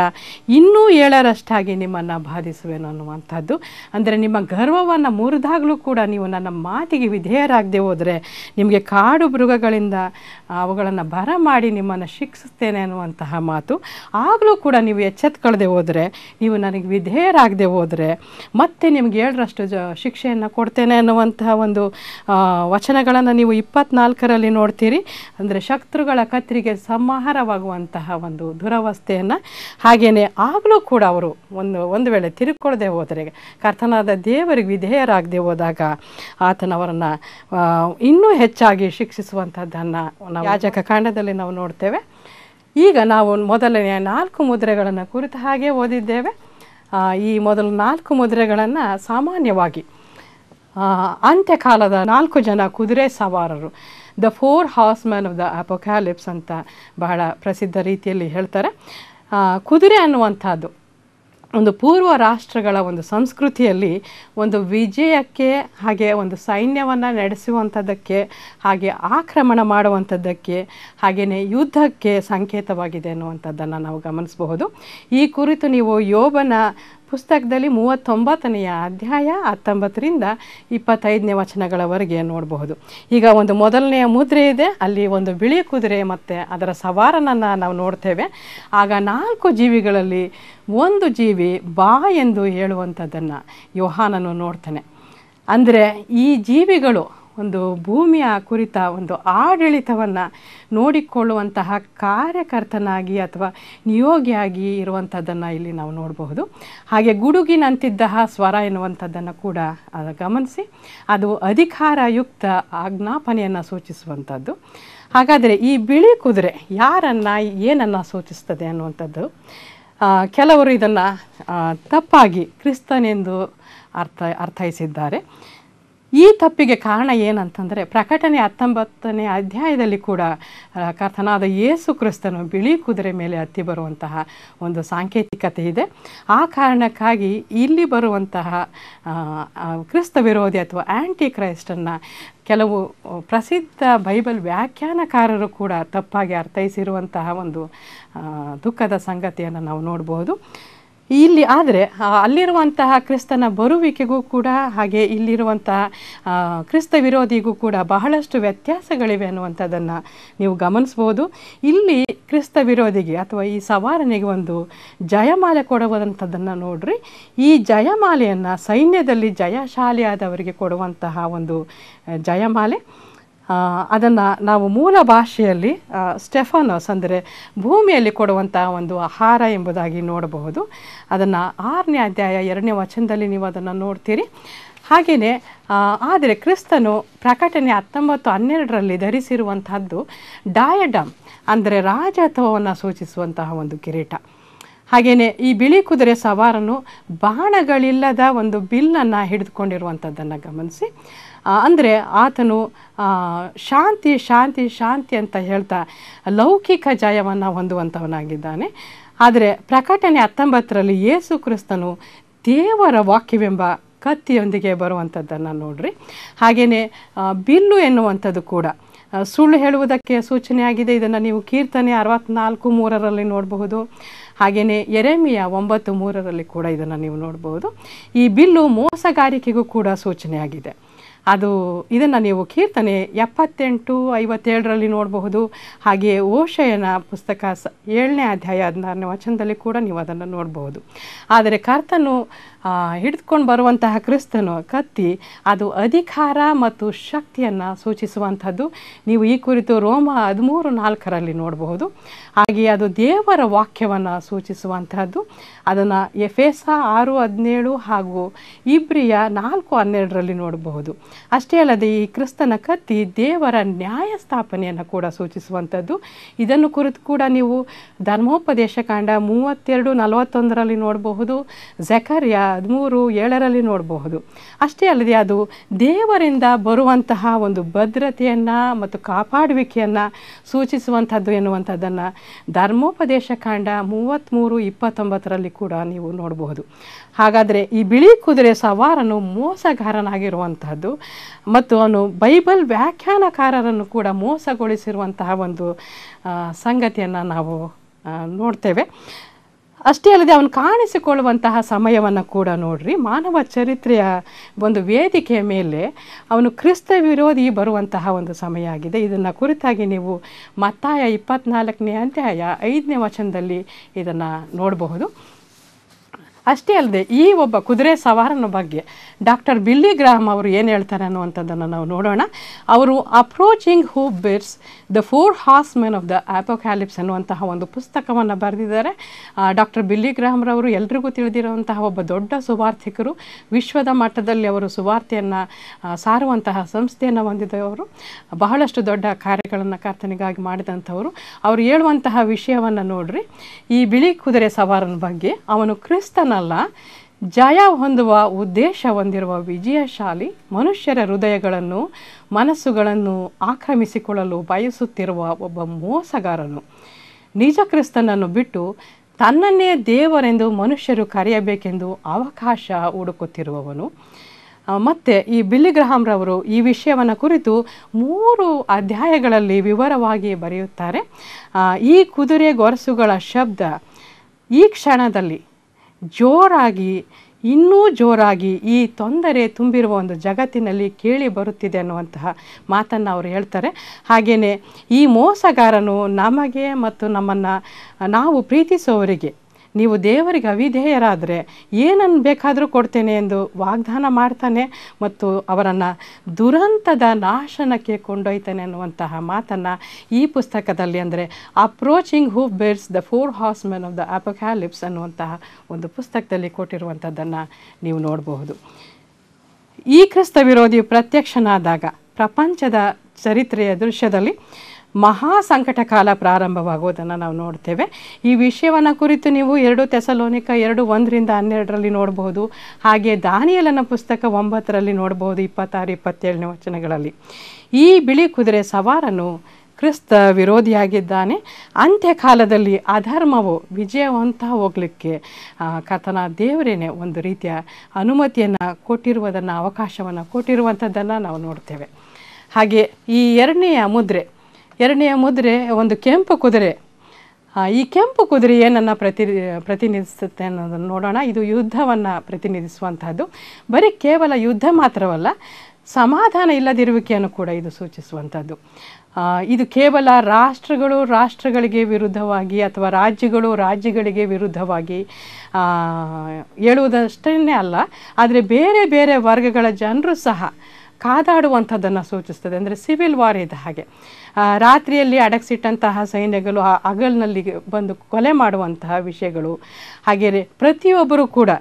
ಇನ್ನೂ 7ರಷ್ಟಾಗಿ ನಿಮ್ಮನ್ನು ಬಾಧಿಸುವೆನು ಅನ್ನುವಂಥದ್ದು. ಅಂದರೆ ನಿಮ್ಮ ಗರ್ವವನ್ನು ಮುರಿದಾಗಲೂ ಕೂಡ ನೀವು ನನ್ನ ಮಾತಿಗೆ ವಿಧೇಯರಾಗದೆ ಹೋದರೆ ನಿಮಗೆ ಕಾಡು ಮೃಗಗಳಿಂದ ಅವುಗಳನ್ನು ಬರಮಾಡಿ ನಿಮ್ಮನ್ನು ಶಿಕ್ಷಿಸ್ತೇನೆ ಅನ್ನುವಂತಹ ಮಾತು. ಆಗಲೂ ಕೂಡ ನೀವು ಎಚ್ಚೆತ್ಕೊಳ್ಳದೆ ಹೋದರೆ, ನೀವು ನನಗೆ ವಿಧೇಯರಾಗದೆ ಹೋದರೆ ಮತ್ತೆ ನಿಮ್ಗೆ 7ರಷ್ಟು ಶಿಕ್ಷೆಯನ್ನು ಕೊಡ್ತೇನೆ ಅನ್ನುವಂತಹ ಒಂದು ವಚನಗಳನ್ನು ನೀವು 24ರಲ್ಲಿ ನೋಡ್ತೀರಿ. ಅಂದರೆ ಶತ್ರುಗಳ ಕತ್ತರಿಗೆ ಸಂಹಾರವಾಗುವಂತಹ ಒಂದು ದುರವಸ್ಥೆಯನ್ನು. ಹಾಗೆಯೇ ಆಗಲೂ ಕೂಡ ಅವರು ಒಂದು ವೇಳೆ ತಿರುಗಿಕೊಳ್ಳದೆ ಹೋದರೆ, ಕರ್ತನಾದ ದೇವರಿಗೆ ವಿಧೇಯರಾಗದೆ ಹೋದಾಗ ಆತನವರನ್ನು ಇನ್ನೂ ಹೆಚ್ಚಾಗಿ ಶಿಕ್ಷಿಸುವಂಥದ್ದನ್ನು ನಾವು ಯಾಜಕ ಕಾಂಡದಲ್ಲಿ ನಾವು ನೋಡ್ತೇವೆ. ಈಗ ನಾವು ಮೊದಲನೆಯ 4 ಮುದ್ರೆಗಳನ್ನು ಕುರಿತು ಹಾಗೆ ಓದಿದ್ದೇವೆ. ಈ ಮೊದಲು 4 ಮುದ್ರೆಗಳನ್ನು ಸಾಮಾನ್ಯವಾಗಿ ಅಂತ್ಯಕಾಲದ 4 ಜನ ಕುದುರೆ ಸವಾರರು, ದ 4 ಹಾರ್ಸ್ಮೆನ್ ಆಫ್ ದ ಅಪೊಕ್ಯಾಲಿಪ್ಸ್ ಅಂತ ಬಹಳ ಪ್ರಸಿದ್ಧ ರೀತಿಯಲ್ಲಿ ಹೇಳ್ತಾರೆ. ಕುದುರೆ ಅನ್ನುವಂಥದ್ದು ಒಂದು ಪೂರ್ವ ರಾಷ್ಟ್ರಗಳ ಒಂದು ಸಂಸ್ಕೃತಿಯಲ್ಲಿ ಒಂದು ವಿಜಯಕ್ಕೆ, ಹಾಗೆ ಒಂದು ಸೈನ್ಯವನ್ನು ನಡೆಸುವಂಥದ್ದಕ್ಕೆ, ಹಾಗೆ ಆಕ್ರಮಣ ಮಾಡುವಂಥದ್ದಕ್ಕೆ, ಹಾಗೆಯೇ ಯುದ್ಧಕ್ಕೆ ಸಂಕೇತವಾಗಿದೆ ಅನ್ನುವಂಥದ್ದನ್ನು ನಾವು ಗಮನಿಸಬಹುದು. ಈ ಕುರಿತು ನೀವು ಯೋಬನ ಪುಸ್ತಕದಲ್ಲಿ 39ನೇ ಅಧ್ಯಾಯ 19ರಿಂದ 25ನೇ ವಚನಗಳವರೆಗೆ ನೋಡಬಹುದು. ಈಗ ಒಂದು ಮೊದಲನೆಯ ಮುದ್ರೆ ಇದೆ, ಅಲ್ಲಿ ಒಂದು ಬಿಳಿ ಕುದುರೆ ಮತ್ತು ಅದರ ಸವಾರನನ್ನು ನಾವು ನೋಡ್ತೇವೆ. ಆಗ 4 ಜೀವಿಗಳಲ್ಲಿ ಒಂದು ಜೀವಿ ಬಾ ಎಂದು ಹೇಳುವಂಥದ್ದನ್ನು ಯೋಹಾನನು ನೋಡ್ತಾನೆ. ಅಂದರೆ ಈ ಜೀವಿಗಳು ಒಂದು ಭೂಮಿಯ ಕುರಿತ ಒಂದು ಆಡಳಿತವನ್ನು ನೋಡಿಕೊಳ್ಳುವಂತಹ ಕಾರ್ಯಕರ್ತನಾಗಿ ಅಥವಾ ನಿಯೋಗಿಯಾಗಿ ಇರುವಂಥದ್ದನ್ನು ಇಲ್ಲಿ ನಾವು ನೋಡಬಹುದು. ಹಾಗೆ ಗುಡುಗಿನಂತಿದ್ದ ಸ್ವರ ಎನ್ನುವಂಥದ್ದನ್ನು ಕೂಡ ಗಮನಿಸಿ, ಅದು ಅಧಿಕಾರಯುಕ್ತ ಆಜ್ಞಾಪನೆಯನ್ನು ಸೂಚಿಸುವಂಥದ್ದು. ಹಾಗಾದರೆ ಈ ಬಿಳಿ ಕುದುರೆ ಏನನ್ನು ಸೂಚಿಸ್ತದೆ ಅನ್ನುವಂಥದ್ದು, ಕೆಲವರು ಇದನ್ನು ತಪ್ಪಾಗಿ ಕ್ರಿಸ್ತನೆಂದು ಅರ್ಥೈಸಿದ್ದಾರೆ. ಈ ತಪ್ಪಿಗೆ ಕಾರಣ ಏನಂತಂದರೆ, ಪ್ರಕಟಣೆ 19ನೇ ಅಧ್ಯಾಯದಲ್ಲಿ ಕೂಡ ಕರ್ತನಾದ ಯೇಸು ಕ್ರಿಸ್ತನು ಬಿಳಿ ಕುದುರೆ ಮೇಲೆ ಹತ್ತಿ ಬರುವಂತಹ ಒಂದು ಸಾಂಕೇತಿಕತೆ ಇದೆ. ಆ ಕಾರಣಕ್ಕಾಗಿ ಇಲ್ಲಿ ಬರುವಂತಹ ಕ್ರಿಸ್ತ ವಿರೋಧಿ ಅಥವಾ ಆ್ಯಂಟಿ ಕ್ರೈಸ್ಟನ್ನು ಕೆಲವು ಪ್ರಸಿದ್ಧ ಬೈಬಲ್ ವ್ಯಾಖ್ಯಾನಕಾರರು ಕೂಡ ತಪ್ಪಾಗಿ ಅರ್ಥೈಸಿರುವಂತಹ ಒಂದು ದುಃಖದ ಸಂಗತಿಯನ್ನು ನಾವು ನೋಡ್ಬೋದು. ಇಲ್ಲಿ ಆದರೆ ಅಲ್ಲಿರುವಂತಹ ಕ್ರಿಸ್ತನ ಬರುವಿಕೆಗೂ ಕೂಡ, ಹಾಗೆ ಇಲ್ಲಿರುವಂತಹ ಕ್ರಿಸ್ತ ವಿರೋಧಿಗೂ ಕೂಡ ಬಹಳಷ್ಟು ವ್ಯತ್ಯಾಸಗಳಿವೆ ಅನ್ನುವಂಥದ್ದನ್ನು ನೀವು ಗಮನಿಸ್ಬೋದು. ಇಲ್ಲಿ ಕ್ರಿಸ್ತ ವಿರೋಧಿಗೆ ಅಥವಾ ಈ ಸವಾರನಿಗೆ ಒಂದು ಜಯಮಾಲೆ ಕೊಡುವಂಥದ್ದನ್ನು ನೋಡ್ರಿ. ಈ ಜಯಮಾಲೆಯನ್ನು ಸೈನ್ಯದಲ್ಲಿ ಜಯಶಾಲಿಯಾದವರಿಗೆ ಕೊಡುವಂತಹ ಒಂದು ಜಯಮಾಲೆ. ಅದನ್ನು ನಾವು ಮೂಲ ಭಾಷೆಯಲ್ಲಿ ಸ್ಟೆಫಾನಸ್ ಅಂದರೆ ಭೂಮಿಯಲ್ಲಿ ಕೊಡುವಂತಹ ಒಂದು ಆಹಾರ ಎಂಬುದಾಗಿ ನೋಡಬಹುದು. ಅದನ್ನು 6ನೇ ಅಧ್ಯಾಯ 2ನೇ ವಚನದಲ್ಲಿ ನೀವು ಅದನ್ನು ನೋಡ್ತೀರಿ. ಹಾಗೆಯೇ ಆದರೆ ಕ್ರಿಸ್ತನು ಪ್ರಕಟಣೆ 19:12ರಲ್ಲಿ ಧರಿಸಿರುವಂತಹದ್ದು ಡಯಡಮ್ ಅಂದರೆ ರಾಜತ್ವವನ್ನು ಸೂಚಿಸುವಂತಹ ಒಂದು ಕಿರೀಟ. ಹಾಗೆಯೇ ಈ ಬಿಳಿ ಕುದುರೆ ಸವಾರನು ಬಾಣಗಳಿಲ್ಲದ ಒಂದು ಬಿಲ್ಲನ್ನು ಹಿಡಿದುಕೊಂಡಿರುವಂಥದ್ದನ್ನು ಗಮನಿಸಿ. ಅಂದರೆ ಆತನು ಶಾಂತಿ ಶಾಂತಿ ಶಾಂತಿ ಅಂತ ಹೇಳ್ತಾ ಲೌಕಿಕ ಜಯವನ್ನು ಹೊಂದುವಂಥವನಾಗಿದ್ದಾನೆ. ಆದರೆ ಪ್ರಕಟಣೆ 19ರಲ್ಲಿ ಯೇಸು ಕ್ರಿಸ್ತನು ದೇವರ ವಾಕ್ಯವೆಂಬ ಕತ್ತಿಯೊಂದಿಗೆ ಬರುವಂಥದ್ದನ್ನು ನೋಡ್ರಿ. ಹಾಗೆಯೇ ಬಿಲ್ಲು ಎನ್ನುವಂಥದ್ದು ಕೂಡ ಸುಳ್ಳು ಹೇಳುವುದಕ್ಕೆ ಸೂಚನೆಯಾಗಿದೆ. ಇದನ್ನು ನೀವು ಕೀರ್ತನೆ 64:3ರಲ್ಲಿ ನೋಡಬಹುದು. ಹಾಗೆಯೇ ಯೆರೆಮೀಯ 9:3ರಲ್ಲಿ ಕೂಡ ಇದನ್ನು ನೀವು ನೋಡಬಹುದು. ಈ ಬಿಲ್ಲು ಮೋಸಗಾರಿಕೆಗೂ ಕೂಡ ಸೂಚನೆಯಾಗಿದೆ. ಅದು ಇದನ್ನು ನೀವು ಕೀರ್ತನೆ 78:57 ನೋಡಬಹುದು. ಹಾಗೆಯೇ ಓಷಯನ ಪುಸ್ತಕ 7ನೇ ಅಧ್ಯಾಯ 16ನೇ ವಚನದಲ್ಲಿ ಕೂಡ ನೀವು ಅದನ್ನು ನೋಡಬಹುದು. ಆದರೆ ಕರ್ತನು ಹಿಡಿದುಕೊಂಡು ಬರುವಂತಹ ಕ್ರಿಸ್ತನು ಕತ್ತಿ ಅದು ಅಧಿಕಾರ ಮತ್ತು ಶಕ್ತಿಯನ್ನು ಸೂಚಿಸುವಂಥದ್ದು. ನೀವು ಈ ಕುರಿತು ರೋಮ 13:4 ನೋಡಬಹುದು. ಹಾಗೆಯೇ ಅದು ದೇವರ ವಾಕ್ಯವನ್ನು ಸೂಚಿಸುವಂತಹದ್ದು. ಅದನ್ನು ಎಫೆಸ 6:17 ಹಾಗೂ ಇಬ್ರಿಯ 4:12 ನೋಡಬಹುದು. ಅಷ್ಟೇ ಅಲ್ಲದೆ ಈ ಕ್ರಿಸ್ತನ ಕತ್ತಿ ದೇವರ ನ್ಯಾಯಸ್ಥಾಪನೆಯನ್ನು ಕೂಡ ಸೂಚಿಸುವಂಥದ್ದು. ಇದನ್ನು ಕುರಿತು ಕೂಡ ನೀವು ಧರ್ಮೋಪದೇಶ ಕಾಂಡ 32:41 ನೋಡಬಹುದು. ಜಕರ್ಯ 13:7 ನೋಡಬಹುದು. ಅಷ್ಟೇ ಅಲ್ಲದೆ ಅದು ದೇವರಿಂದ ಬರುವಂತಹ ಒಂದು ಭದ್ರತೆಯನ್ನು ಮತ್ತು ಕಾಪಾಡುವಿಕೆಯನ್ನು ಸೂಚಿಸುವಂಥದ್ದು ಎನ್ನುವಂಥದ್ದನ್ನು ಧರ್ಮೋಪದೇಶ ಕಾಂಡ 33:29 ಕೂಡ ನೀವು ನೋಡಬಹುದು. ಹಾಗಾದರೆ ಈ ಬಿಳಿ ಕುದುರೆ ಸವಾರನು ಮೋಸಗಾರನಾಗಿರುವಂತಹದ್ದು ಮತ್ತು ಅವನು ಬೈಬಲ್ ವ್ಯಾಖ್ಯಾನಕಾರರನ್ನು ಕೂಡ ಮೋಸಗೊಳಿಸಿರುವಂತಹ ಒಂದು ಸಂಗತಿಯನ್ನು ನಾವು ನೋಡ್ತೇವೆ. ಅಷ್ಟೇ ಅಲ್ಲದೆ ಅವನು ಕಾಣಿಸಿಕೊಳ್ಳುವಂತಹ ಸಮಯವನ್ನು ಕೂಡ ನೋಡ್ರಿ. ಮಾನವ ಚರಿತ್ರೆಯ ಒಂದು ವೇದಿಕೆಯ ಮೇಲೆ ಅವನು ಕ್ರಿಸ್ತ ವಿರೋಧಿ ಬರುವಂತಹ ಒಂದು ಸಮಯ ಆಗಿದೆ. ಇದನ್ನು ಕುರಿತಾಗಿ ನೀವು ಮತ್ತಾಯ 24ನೇ ಅಧ್ಯಾಯ 5ನೇ ವಚನದಲ್ಲಿ ಇದನ್ನು ನೋಡಬಹುದು. ಅಷ್ಟೇ ಅಲ್ಲದೆ ಈ ಒಬ್ಬ ಕುದುರೆ ಸವಾರನ ಬಗ್ಗೆ ಡಾಕ್ಟರ್ ಬಿಲ್ಲಿ ಗ್ರಾಹಮ್ ಅವರು ಏನು ಹೇಳ್ತಾರೆ ಅನ್ನುವಂಥದ್ದನ್ನು ನಾವು ನೋಡೋಣ. ಅವರು ಅಪ್ರೋಚಿಂಗ್ ಹೂ ಬಿರ್ಸ್ ದ 4 ಹಾರ್ಸ್ಮೆನ್ ಆಫ್ ದ ಅಪೋಕ್ಯಾಲಿಪ್ಸ್ ಅನ್ನುವಂತಹ ಒಂದು ಪುಸ್ತಕವನ್ನು ಬರೆದಿದ್ದಾರೆ. ಡಾಕ್ಟರ್ ಬಿಲ್ಲಿ ಗ್ರಾಹಮ್ರವರು ಎಲ್ರಿಗೂ ತಿಳಿದಿರುವಂತಹ ಒಬ್ಬ ದೊಡ್ಡ ಸುವಾರ್ಥಿಕರು. ವಿಶ್ವದ ಮಟ್ಟದಲ್ಲಿ ಅವರು ಸುವಾರ್ತೆಯನ್ನು ಸಾರುವಂತಹ ಸಂಸ್ಥೆಯನ್ನು ಹೊಂದಿದವರು. ಬಹಳಷ್ಟು ದೊಡ್ಡ ಕಾರ್ಯಗಳನ್ನು ಕರ್ತನಿಗಾಗಿ ಮಾಡಿದಂಥವರು. ಅವರು ಹೇಳುವಂತಹ ವಿಷಯವನ್ನು ನೋಡ್ರಿ. ಈ ಬಿಳಿ ಕುದುರೆ ಸವಾರನ ಬಗ್ಗೆ ಅವನು ಕ್ರಿಸ್ತನಲ್ಲ, ಜಯ ಹೊಂದುವ ಉದ್ದೇಶ ಹೊಂದಿರುವ ವಿಜಯಶಾಲಿ ಮನುಷ್ಯರ ಹೃದಯಗಳನ್ನು ಮನಸ್ಸುಗಳನ್ನು ಆಕ್ರಮಿಸಿಕೊಳ್ಳಲು ಬಯಸುತ್ತಿರುವ ಒಬ್ಬ ಮೋಸಗಾರನು. ನಿಜ ಕ್ರಿಸ್ತನನ್ನು ಬಿಟ್ಟು ತನ್ನನ್ನೇ ದೇವರೆಂದು ಮನುಷ್ಯರು ಕರೆಯಬೇಕೆಂದು ಅವಕಾಶ ಹುಡುಕುತ್ತಿರುವವನು. ಮತ್ತು ಈ ಬಿಲ್ಲಿ ಗ್ರಹಾಮ್ರವರು ಈ ವಿಷಯವನ್ನು ಕುರಿತು 3 ಅಧ್ಯಾಯಗಳಲ್ಲಿ ವಿವರವಾಗಿ ಬರೆಯುತ್ತಾರೆ. ಈ ಕುದುರೆ ಗೊರಸುಗಳ ಶಬ್ದ ಈ ಕ್ಷಣದಲ್ಲಿ ಜೋರಾಗಿ, ಇನ್ನೂ ಜೋರಾಗಿ ಈ ತೊಂದರೆ ತುಂಬಿರುವ ಒಂದು ಜಗತ್ತಿನಲ್ಲಿ ಕೇಳಿ ಬರುತ್ತಿದೆ ಅನ್ನುವಂತಹ ಮಾತನ್ನು ಅವರು ಹೇಳ್ತಾರೆ. ಹಾಗೆಯೇ ಈ ಮೋಸಗಾರನು ನಮಗೆ ಮತ್ತು ನಮ್ಮನ್ನು ನಾವು ಪ್ರೀತಿಸುವವರಿಗೆ ನೀವು ದೇವರಿಗೆ ಅವಿಧೇಯರಾದರೆ ಏನನ್ನು ಬೇಕಾದರೂ ಕೊಡ್ತೇನೆ ಎಂದು ವಾಗ್ದಾನ ಮಾಡ್ತಾನೆ ಮತ್ತು ಅವರನ್ನು ದುರಂತದ ನಾಶನಕ್ಕೆ ಕೊಂಡೊಯ್ತಾನೆ ಅನ್ನುವಂತಹ ಮಾತನ್ನು ಈ ಪುಸ್ತಕದಲ್ಲಿ, ಅಂದರೆ ಅಪ್ರೋಚಿಂಗ್ ಹೂ ಬಿರ್ಸ್ ದ 4 ಹಾರ್ಸ್ಮೆನ್ ಆಫ್ ದ ಅಪೋಕ್ಯಾಲಿಪ್ಸ್ ಅನ್ನುವಂತಹ ಒಂದು ಪುಸ್ತಕದಲ್ಲಿ ಕೊಟ್ಟಿರುವಂಥದ್ದನ್ನು ನೀವು ನೋಡಬಹುದು. ಈ ಕ್ರಿಸ್ತ ವಿರೋಧಿಯು ಪ್ರತ್ಯಕ್ಷನಾದಾಗ ಪ್ರಪಂಚದ ಚರಿತ್ರೆಯ ದೃಶ್ಯದಲ್ಲಿ ಮಹಾ ಸಂಕಟ ಕಾಲ ಪ್ರಾರಂಭವಾಗುವುದನ್ನು ನಾವು ನೋಡ್ತೇವೆ. ಈ ವಿಷಯವನ್ನು ಕುರಿತು ನೀವು 2 ಥೆಸಲೋನಿಕ 2:1-12 ನೋಡಬಹುದು. ಹಾಗೆ ದಾನಿಯೇಲನ ಪುಸ್ತಕ 9 ನೋಡಬಹುದು, 26-27 ವಚನಗಳಲ್ಲಿ. ಈ ಬಿಳಿ ಕುದುರೆ ಸವಾರನು ಕ್ರಿಸ್ತ ವಿರೋಧಿಯಾಗಿದ್ದಾನೆ. ಅಂತ್ಯಕಾಲದಲ್ಲಿ ಅಧರ್ಮವು ವಿಜಯವಂತ ಹೋಗಲಿಕ್ಕೆ ಕರ್ತನ ದೇವರೇನೆ ಒಂದು ರೀತಿಯ ಅನುಮತಿಯನ್ನು ಕೊಟ್ಟಿರುವುದನ್ನು, ಅವಕಾಶವನ್ನು ಕೊಟ್ಟಿರುವಂಥದ್ದನ್ನು ನಾವು ನೋಡ್ತೇವೆ. ಹಾಗೆ ಈ ಎರಡನೆಯ ಮುದ್ರೆ ಒಂದು ಕೆಂಪು ಕುದುರೆ. ಈ ಕೆಂಪು ಕುದುರೆ ಏನನ್ನು ಪ್ರತಿನಿಧಿಸುತ್ತೆ ಅನ್ನೋದನ್ನು ನೋಡೋಣ. ಇದು ಯುದ್ಧವನ್ನು ಪ್ರತಿನಿಧಿಸುವಂತಹದ್ದು. ಬರೀ ಕೇವಲ ಯುದ್ಧ ಮಾತ್ರವಲ್ಲ, ಸಮಾಧಾನ ಇಲ್ಲದಿರುವಿಕೆಯನ್ನು ಕೂಡ ಇದು ಸೂಚಿಸುವಂಥದ್ದು. ಇದು ಕೇವಲ ರಾಷ್ಟ್ರಗಳಿಗೆ ವಿರುದ್ಧವಾಗಿ ಅಥವಾ ರಾಜ್ಯಗಳಿಗೆ ವಿರುದ್ಧವಾಗಿ ಹೇಳುವುದಷ್ಟೇ ಅಲ್ಲ, ಆದರೆ ಬೇರೆ ಬೇರೆ ವರ್ಗಗಳ ಜನರು ಸಹ ಕಾದಾಡುವಂಥದ್ದನ್ನು ಸೂಚಿಸ್ತದೆ. ಅಂದರೆ ಸಿವಿಲ್ ವಾರ್ ಇದ್ದ ಹಾಗೆ ರಾತ್ರಿಯಲ್ಲಿ ಅಡಗಿಸಿಟ್ಟಂತಹ ಸೈನ್ಯಗಳು ಹಗಲಿನಲ್ಲಿ ಬಂದು ಕೊಲೆ ಮಾಡುವಂತಹ ವಿಷಯಗಳು, ಹಾಗೆಯೇ ಪ್ರತಿಯೊಬ್ಬರೂ ಕೂಡ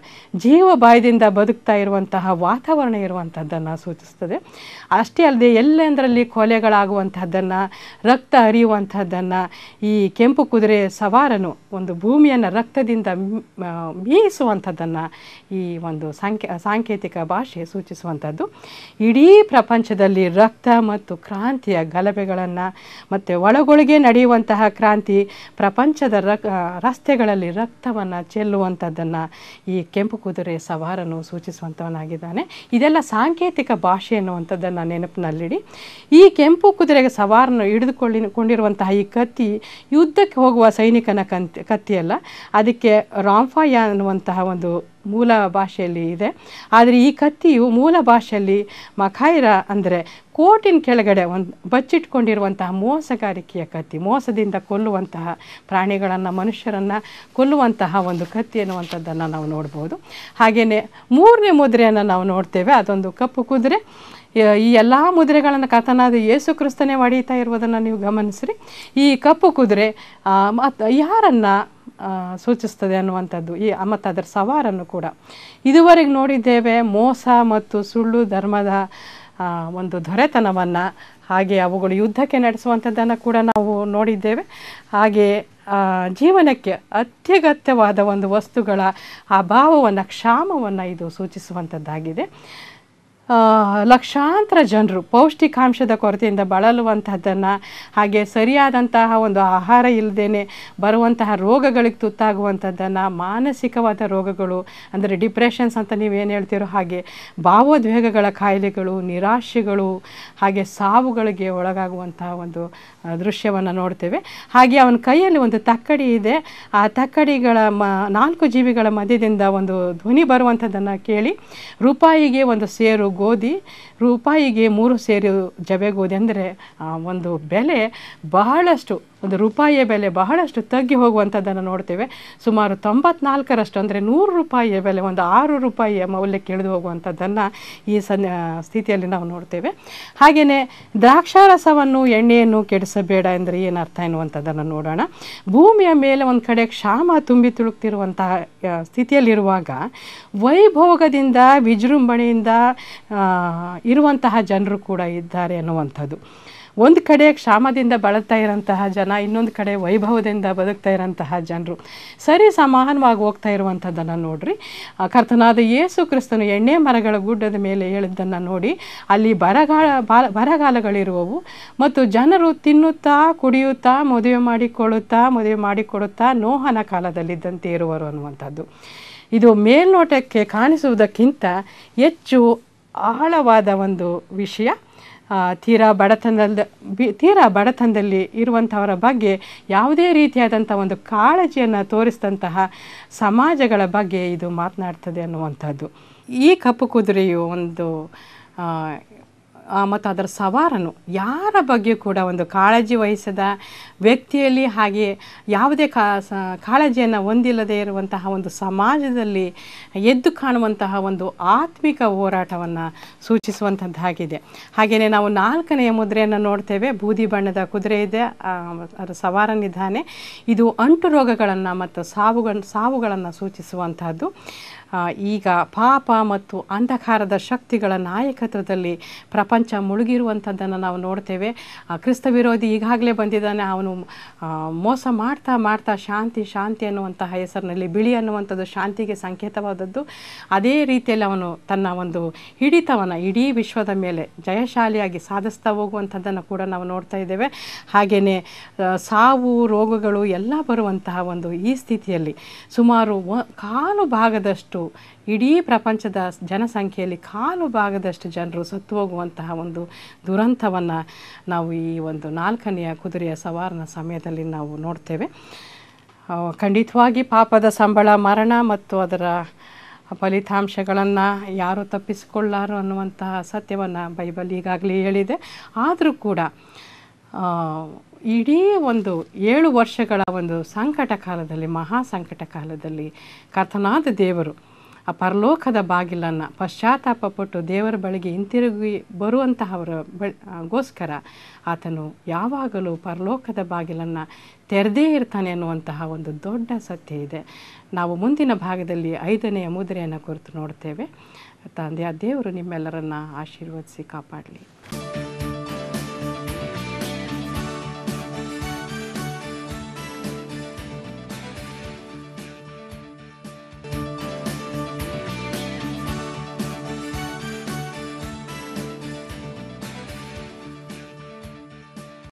ಜೀವ ಬಾಯದಿಂದ ಬದುಕ್ತಾ ಇರುವಂತಹ ವಾತಾವರಣ ಇರುವಂಥದ್ದನ್ನು ಸೂಚಿಸ್ತದೆ. ಅಷ್ಟೇ ಅಲ್ಲದೆ ಎಲ್ಲೆಂದರಲ್ಲಿ ಕೊಲೆಗಳಾಗುವಂಥದ್ದನ್ನು, ರಕ್ತ ಹರಿಯುವಂಥದ್ದನ್ನು ಈ ಕೆಂಪು ಕುದುರೆ ಸವಾರನು ಒಂದು ಭೂಮಿಯನ್ನು ರಕ್ತದಿಂದ ಮೀಯಿಸುವಂಥದ್ದನ್ನು ಈ ಒಂದು ಸಾಂಕೇತಿಕ ಭಾಷೆ ಸೂಚಿಸುವಂಥದ್ದು. ಇಡೀ ಪ್ರಪಂಚದಲ್ಲಿ ರಕ್ತ ಮತ್ತು ಕ್ರಾಂತಿಯ ಗಲಭೆಗಳನ್ನು ಮತ್ತು ಒಳಗೊಳಗೆ ನಡೆಯುವಂತಹ ಕ್ರಾಂತಿ, ಪ್ರಪಂಚದ ರಸ್ತೆಗಳಲ್ಲಿ ರಕ್ತವನ್ನು ಚೆಲ್ಲುವಂಥದ್ದನ್ನು ಈ ಕೆಂಪು ಕುದುರೆ ಸವಾರನು ಸೂಚಿಸುವಂಥವನಾಗಿದ್ದಾನೆ. ಇದೆಲ್ಲ ಸಾಂಕೇತಿಕ ಭಾಷೆ ಅನ್ನುವಂಥದ್ದನ್ನು ನೆನಪಿನಲ್ಲಿಡಿ. ಈ ಕೆಂಪು ಕುದುರೆಗೆ ಸವಾರನು ಹಿಡಿದುಕೊಂಡಿರುವಂತಹ ಈ ಕತ್ತಿ ಯುದ್ಧಕ್ಕೆ ಹೋಗುವ ಸೈನಿಕನ ಕತ್ತಿಯಲ್ಲ, ಅದಕ್ಕೆ ರಾಂಫಾಯ ಅನ್ನುವಂತಹ ಒಂದು ಮೂಲ ಭಾಷೆಯಲ್ಲಿ ಇದೆ. ಆದರೆ ಈ ಕತ್ತಿಯು ಮೂಲ ಭಾಷೆಯಲ್ಲಿ ಮಖೈರ ಅಂದರೆ ಕೋಟಿನ ಕೆಳಗಡೆ ಒಂದು ಬಚ್ಚಿಟ್ಕೊಂಡಿರುವಂತಹ ಮೋಸಗಾರಿಕೆಯ ಕತ್ತಿ, ಮೋಸದಿಂದ ಕೊಲ್ಲುವಂತಹ ಪ್ರಾಣಿಗಳನ್ನು, ಮನುಷ್ಯರನ್ನು ಕೊಲ್ಲುವಂತಹ ಒಂದು ಕತ್ತಿ ಎನ್ನುವಂಥದ್ದನ್ನು ನಾವು ನೋಡ್ಬೋದು. ಹಾಗೆಯೇ 3ನೇ ಮುದ್ರೆಯನ್ನು ನಾವು ನೋಡ್ತೇವೆ, ಅದೊಂದು ಕಪ್ಪು ಕುದುರೆ. ಈ ಎಲ್ಲ ಮುದ್ರೆಗಳನ್ನು ಕರ್ತನಾದ ಯೇಸು ಕ್ರಿಸ್ತನೇ ಹೊಡೀತಾ ಇರುವುದನ್ನು ನೀವು ಗಮನಿಸ್ರಿ. ಈ ಕಪ್ಪು ಕುದುರೆ ಮತ್ತು ಯಾರನ್ನು ಸೂಚಿಸ್ತದೆ ಅನ್ನುವಂಥದ್ದು, ಮತ್ತು ಅದರ ಸವಾರನ್ನು ಕೂಡ ಇದುವರೆಗೆ ನೋಡಿದ್ದೇವೆ. ಮೋಸ ಮತ್ತು ಸುಳ್ಳು ಧರ್ಮದ ಒಂದು ದೊರೆತನವನ್ನು, ಹಾಗೆ ಅವುಗಳು ಯುದ್ಧಕ್ಕೆ ನಡೆಸುವಂಥದ್ದನ್ನು ಕೂಡ ನಾವು ನೋಡಿದ್ದೇವೆ. ಹಾಗೆ ಜೀವನಕ್ಕೆ ಅತ್ಯಗತ್ಯವಾದ ಒಂದು ವಸ್ತುಗಳ ಅಭಾವವನ್ನು, ಕ್ಷಾಮವನ್ನು ಇದು ಸೂಚಿಸುವಂಥದ್ದಾಗಿದೆ. ಲಕ್ಷಾಂತರ ಜನರು ಪೌಷ್ಟಿಕಾಂಶದ ಕೊರತೆಯಿಂದ ಬಳಲುವಂತಹದ್ದನ್ನು, ಹಾಗೆ ಸರಿಯಾದಂತಹ ಒಂದು ಆಹಾರ ಇಲ್ಲದೇ ಬರುವಂತಹ ರೋಗಗಳಿಗೆ ತುತ್ತಾಗುವಂಥದ್ದನ್ನು, ಮಾನಸಿಕವಾದ ರೋಗಗಳು ಅಂದರೆ ಡಿಪ್ರೆಷನ್ಸ್ ಅಂತ ನೀವೇನು ಹೇಳ್ತೀರೋ ಹಾಗೆ ಭಾವೋದ್ವೇಗಗಳ ಕಾಯಿಲೆಗಳು, ನಿರಾಶೆಗಳು, ಹಾಗೆ ಸಾವುಗಳಿಗೆ ಒಳಗಾಗುವಂತಹ ಒಂದು ದೃಶ್ಯವನ್ನು ನೋಡ್ತೇವೆ. ಹಾಗೆ ಅವನ ಕೈಯಲ್ಲಿ ಒಂದು ತಕ್ಕಡಿ ಇದೆ. ಆ ತಕ್ಕಡಿಗಳ 4 ಜೀವಿಗಳ ಮಧ್ಯದಿಂದ ಒಂದು ಧ್ವನಿ ಬರುವಂಥದ್ದನ್ನು ಕೇಳಿ, ರೂಪಾಯಿಗೆ 1 ಸೇರು ಗೋಧಿ, ರೂಪಾಯಿಗೆ 3 ಸೇರು ಜವೆಗೋಧಿ, ಅಂದರೆ ಒಂದು ಬೆಲೆ ಬಹಳಷ್ಟು, ಒಂದು ರೂಪಾಯಿಯ ಬೆಲೆ ಬಹಳಷ್ಟು ತಗ್ಗಿ ಹೋಗುವಂಥದ್ದನ್ನು ನೋಡ್ತೇವೆ. ಸುಮಾರು 94ರಷ್ಟು ಅಂದರೆ 100 ರೂಪಾಯಿಯ ಬೆಲೆ ಒಂದು 6 ರೂಪಾಯಿಯ ಮೌಲ್ಯಕ್ಕೆ ಇಳಿದು ಹೋಗುವಂಥದ್ದನ್ನು ಈ ಸ್ಥಿತಿಯಲ್ಲಿ ನಾವು ನೋಡ್ತೇವೆ. ಹಾಗೆಯೇ ದ್ರಾಕ್ಷಾರಸವನ್ನು ಎಣ್ಣೆಯನ್ನು ಕೆಡಿಸಬೇಡ ಅಂದರೆ ಏನರ್ಥ ಎನ್ನುವಂಥದ್ದನ್ನು ನೋಡೋಣ. ಭೂಮಿಯ ಮೇಲೆ ಒಂದು ಕಡೆ ಕ್ಷಾಮ ತುಂಬಿ ತುಳುಕ್ತಿರುವಂತಹ ಸ್ಥಿತಿಯಲ್ಲಿರುವಾಗ ವೈಭೋಗದಿಂದ ವಿಜೃಂಭಣೆಯಿಂದ ಇರುವಂತಹ ಜನರು ಕೂಡ ಇದ್ದಾರೆ ಅನ್ನುವಂಥದ್ದು. ಒಂದು ಕಡೆ ಕ್ಷಾಮದಿಂದ ಬಳಲ್ತಾ ಇರೋಂತಹ ಜನ, ಇನ್ನೊಂದು ಕಡೆ ವೈಭವದಿಂದ ಬದುಕ್ತಾ ಇರೋಂತಹ ಜನರು ಸರಿ ಸಮಾನವಾಗಿ ಹೋಗ್ತಾ ಇರುವಂಥದ್ದನ್ನು ನೋಡ್ರಿ. ಕರ್ತನಾದ ಯೇಸು ಕ್ರಿಸ್ತನು ಎಣ್ಣೆ ಮರಗಳ ಗುಡ್ಡದ ಮೇಲೆ ಹೇಳಿದ್ದನ್ನು ನೋಡಿ, ಅಲ್ಲಿ ಬರಗಾಲಗಳಿರುವವು ಮತ್ತು ಜನರು ತಿನ್ನುತ್ತಾ ಕುಡಿಯುತ್ತಾ ಮದುವೆ ಮಾಡಿಕೊಡುತ್ತಾ ನೋಹನ ಕಾಲದಲ್ಲಿದ್ದಂತೆ ಇರುವರು ಅನ್ನುವಂಥದ್ದು. ಇದು ಮೇಲ್ನೋಟಕ್ಕೆ ಕಾಣಿಸುವುದಕ್ಕಿಂತ ಹೆಚ್ಚು ಆಳವಾದ ಒಂದು ವಿಷಯ. ತೀರಾ ಬಡತನದಲ್ಲಿ ಇರುವಂಥವರ ಬಗ್ಗೆ ಯಾವುದೇ ರೀತಿಯಾದಂಥ ಒಂದು ಕಾಳಜಿಯನ್ನು ತೋರಿಸಿದಂತಹ ಸಮಾಜಗಳ ಬಗ್ಗೆ ಇದು ಮಾತನಾಡ್ತದೆ ಅನ್ನುವಂಥದ್ದು. ಈ ಕಪ್ಪು ಕುದುರೆಯು ಒಂದು ಮತ್ತು ಅದರ ಸವಾರನು ಯಾರ ಬಗ್ಗೆ ಕೂಡ ಒಂದು ಕಾಳಜಿ ವಹಿಸದ ವ್ಯಕ್ತಿಯಲ್ಲಿ, ಹಾಗೆ ಯಾವುದೇ ಕಾಳಜಿಯನ್ನು ಹೊಂದಿಲ್ಲದೆ ಇರುವಂತಹ ಒಂದು ಸಮಾಜದಲ್ಲಿ ಎದ್ದು ಕಾಣುವಂತಹ ಒಂದು ಆತ್ಮಿಕ ಹೋರಾಟವನ್ನು ಸೂಚಿಸುವಂಥದ್ದಾಗಿದೆ. ಹಾಗೆಯೇ ನಾವು 4ನೆಯ ಮುದ್ರೆಯನ್ನು ನೋಡ್ತೇವೆ. ಬೂದಿ ಬಣ್ಣದ ಕುದುರೆ ಇದೆ, ಅದರ ಸವಾರನಿದ್ದಾನೆ. ಇದು ಅಂಟು ರೋಗಗಳನ್ನು ಮತ್ತು ಸಾವುಗಳನ್ನು ಸೂಚಿಸುವಂತಹದ್ದು. ಈಗ ಪಾಪ ಮತ್ತು ಅಂಧಕಾರದ ಶಕ್ತಿಗಳ ನಾಯಕತ್ವದಲ್ಲಿ ಪ್ರಪಂಚ ಮುಳುಗಿರುವಂಥದ್ದನ್ನು ನಾವು ನೋಡ್ತೇವೆ. ಕ್ರಿಸ್ತ ವಿರೋಧಿ ಈಗಾಗಲೇ ಬಂದಿದ್ದಾನೆ. ಅವನು ಮೋಸ ಮಾಡ್ತಾ ಶಾಂತಿ ಅನ್ನುವಂತಹ ಹೆಸರಿನಲ್ಲಿ, ಬಿಳಿ ಅನ್ನುವಂಥದ್ದು ಶಾಂತಿಗೆ ಸಂಕೇತವಾದದ್ದು, ಅದೇ ರೀತಿಯಲ್ಲಿ ಅವನು ತನ್ನ ಒಂದು ಹಿಡಿತವನ್ನು ಇಡೀ ವಿಶ್ವದ ಮೇಲೆ ಜಯಶಾಲಿಯಾಗಿ ಸಾಧಿಸ್ತಾ ಹೋಗುವಂಥದ್ದನ್ನು ಕೂಡ ನಾವು ನೋಡ್ತಾ ಇದ್ದೇವೆ. ಹಾಗೆಯೇ ಸಾವು ರೋಗಗಳು ಎಲ್ಲ ಬರುವಂತಹ ಒಂದು ಈ ಸ್ಥಿತಿಯಲ್ಲಿ ಸುಮಾರು 1/4 ಭಾಗದಷ್ಟು, ಇಡೀ ಪ್ರಪಂಚದ ಜನಸಂಖ್ಯೆಯಲ್ಲಿ 1/4 ಭಾಗದಷ್ಟು ಜನರು ಸತ್ತು ಹೋಗುವಂತಹ ಒಂದು ದುರಂತವನ್ನು ನಾವು ಈ ಒಂದು 4ನೆಯ ಕುದುರೆಯ ಸವಾರನ ಸಮಯದಲ್ಲಿ ನಾವು ನೋಡ್ತೇವೆ. ಖಂಡಿತವಾಗಿ ಪಾಪದ ಸಂಬಳ ಮರಣ ಮತ್ತು ಅದರ ಫಲಿತಾಂಶಗಳನ್ನು ಯಾರು ತಪ್ಪಿಸಿಕೊಳ್ಳಾರು ಅನ್ನುವಂತಹ ಸತ್ಯವನ್ನು ಬೈಬಲ್ ಈಗಾಗಲೇ ಹೇಳಿದೆ. ಆದರೂ ಕೂಡ ಇಡೀ ಒಂದು 7 ವರ್ಷಗಳ ಒಂದು ಸಂಕಟ ಕಾಲದಲ್ಲಿ, ಮಹಾ ಸಂಕಟ ಕಾಲದಲ್ಲಿ ಕರ್ತನಾದ ದೇವರು ಆ ಪರಲೋಕದ ಬಾಗಿಲನ್ನು ಪಶ್ಚಾತ್ತಾಪಪಟ್ಟು ದೇವರ ಬಳಿಗೆ ಹಿಂತಿರುಗಿ ಬರುವಂತಹವರಿಗೋಸ್ಕರ ಆತನು ಯಾವಾಗಲೂ ಪರಲೋಕದ ಬಾಗಿಲನ್ನು ತೆರೆದೇ ಇರ್ತಾನೆ ಅನ್ನುವಂತಹ ಒಂದು ದೊಡ್ಡ ಸತ್ಯ ಇದೆ. ನಾವು ಮುಂದಿನ ಭಾಗದಲ್ಲಿ 5ನೆಯ ಮುದ್ರೆಯನ್ನು ಕುರಿತು ನೋಡ್ತೇವೆ. ತಂದೆಯ ದೇವರು ನಿಮ್ಮೆಲ್ಲರನ್ನು ಆಶೀರ್ವದಿಸಿ ಕಾಪಾಡಲಿ.